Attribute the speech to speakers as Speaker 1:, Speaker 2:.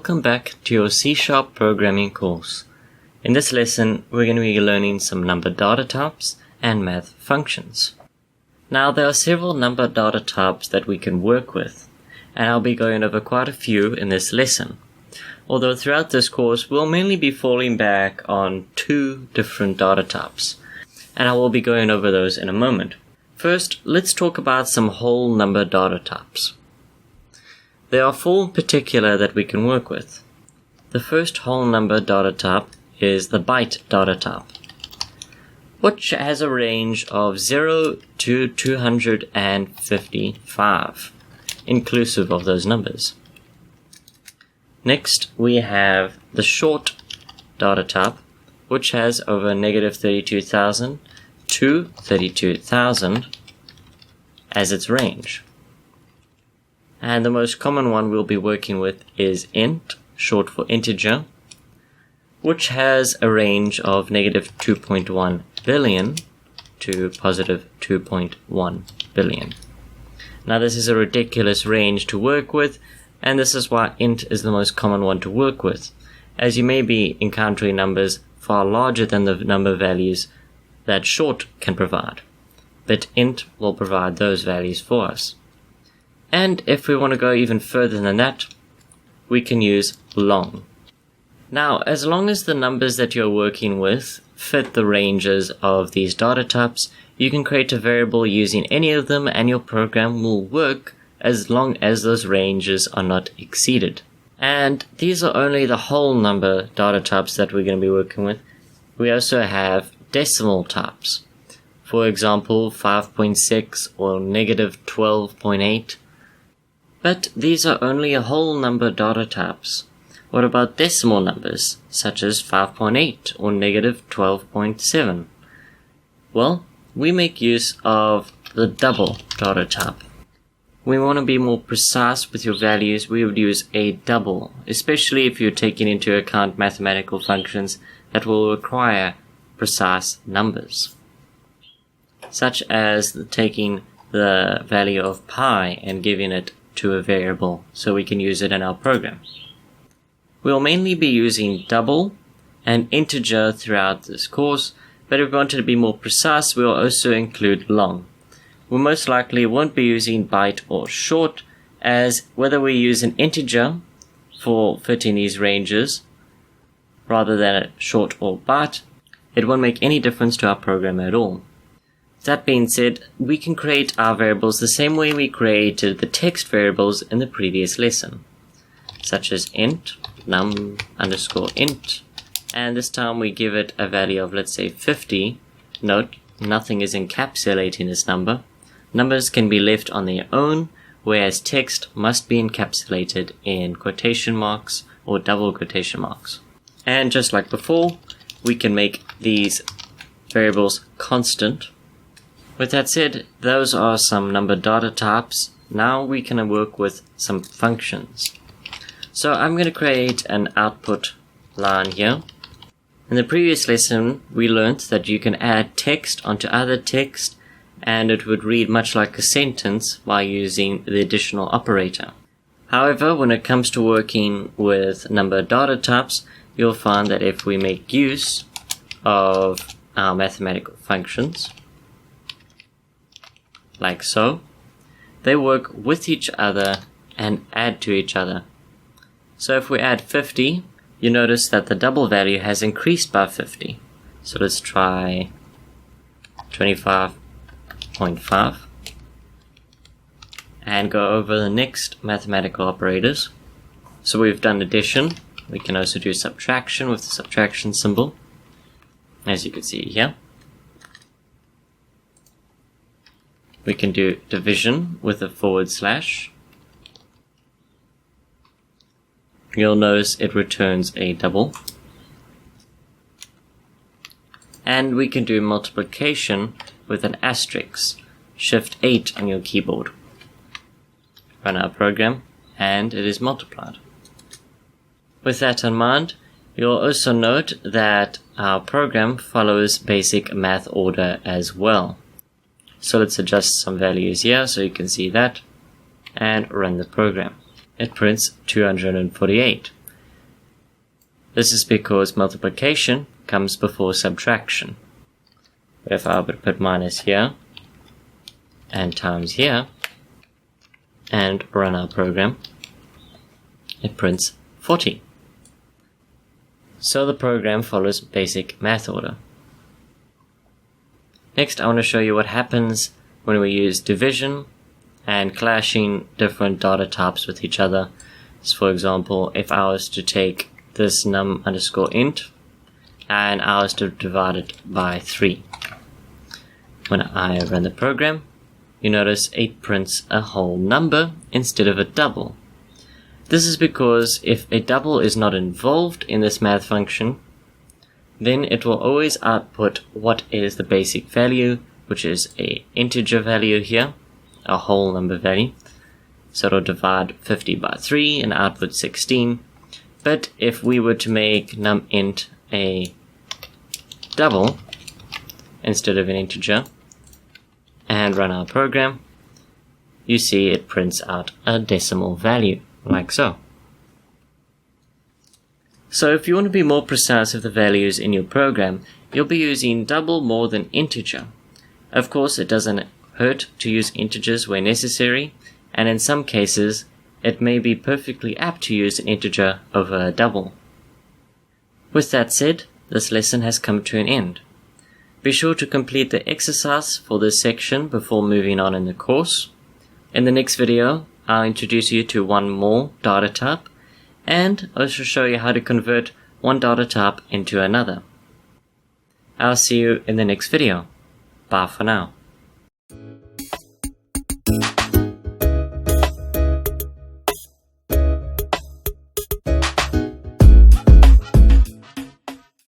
Speaker 1: welcome back to your C# programming course. In this lesson, we're going to be learning some number data types and math functions. Now, there are several number data types that we can work with, and I'll be going over quite a few in this lesson. Although throughout this course, we'll mainly be falling back on two different data types, and I will be going over those in a moment. First, let's talk about some whole number data types. There are four in particular that we can work with. The first whole number data type is the byte data type, which has a range of 0 to 255, inclusive of those numbers. Next, we have the short data type, which has over -32,000 to 32,000 as its range. And the most common one we'll be working with is int, short for integer, which has a range of -2.1 billion to +2.1 billion. Now, this is a ridiculous range to work with, and this is why int is the most common one to work with, as you may be encountering numbers far larger than the number values that short can provide, but int will provide those values for us. And if we want to go even further than that, we can use long. Now, as long as the numbers that you're working with fit the ranges of these data types, you can create a variable using any of them and your program will work as long as those ranges are not exceeded. And these are only the whole number data types that we're going to be working with. We also have decimal types. For example, 5.6 or -12.8. But these are only a whole number data types. What about decimal numbers, such as 5.8 or -12.7? Well, we make use of the double data type. When we want to be more precise with your values, we would use a double, especially if you're taking into account mathematical functions that will require precise numbers, such as taking the value of pi and giving it to a variable so we can use it in our program. We'll mainly be using double and integer throughout this course, but if we wanted to be more precise, we'll also include long. We most likely won't be using byte or short, as whether we use an integer for fitting these ranges rather than a short or byte, it won't make any difference to our program at all. That being said, we can create our variables the same way we created the text variables in the previous lesson, such as int, num_int, and this time we give it a value of, let's say, 50. Note, nothing is encapsulating this number. Numbers can be left on their own, whereas text must be encapsulated in quotation marks or double quotation marks. And just like before, we can make these variables constant. With that said, those are some number data types. Now we can work with some functions. So I'm going to create an output line here. In the previous lesson, we learned that you can add text onto other text and it would read much like a sentence by using the additional operator. However, when it comes to working with number data types, you'll find that if we make use of our mathematical functions, like so, they work with each other and add to each other. So if we add 50, you notice that the double value has increased by 50. So let's try 25.5 and go over the next mathematical operators. So we've done addition. We can also do subtraction with the subtraction symbol, as you can see here. We can do division with a /. You'll notice it returns a double. And we can do multiplication with an asterisk, Shift-8 on your keyboard. Run our program, and it is multiplied. With that in mind, you'll also note that our program follows basic math order as well. So let's adjust some values here so you can see that, and run the program. It prints 248. This is because multiplication comes before subtraction. But if I would put minus here, and times here, and run our program, it prints 40. So the program follows basic math order. Next, I want to show you what happens when we use division and clashing different data types with each other. So for example, if I was to take this num_int and I was to divide it by 3. When I run the program, you notice it prints a whole number instead of a double. This is because if a double is not involved in this math function, then it will always output what is the basic value, which is an integer value here, a whole number value. So it'll divide 50 by 3 and output 16. But if we were to make num_int a double instead of an integer and run our program, you see it prints out a decimal value, like so. So if you want to be more precise with the values in your program, you'll be using double more than integer. Of course, it doesn't hurt to use integers where necessary, and in some cases, it may be perfectly apt to use an integer over a double. With that said, this lesson has come to an end. Be sure to complete the exercise for this section before moving on in the course. In the next video, I'll introduce you to one more data type, and also show you how to convert one data type into another. I'll see you in the next video. Bye for now.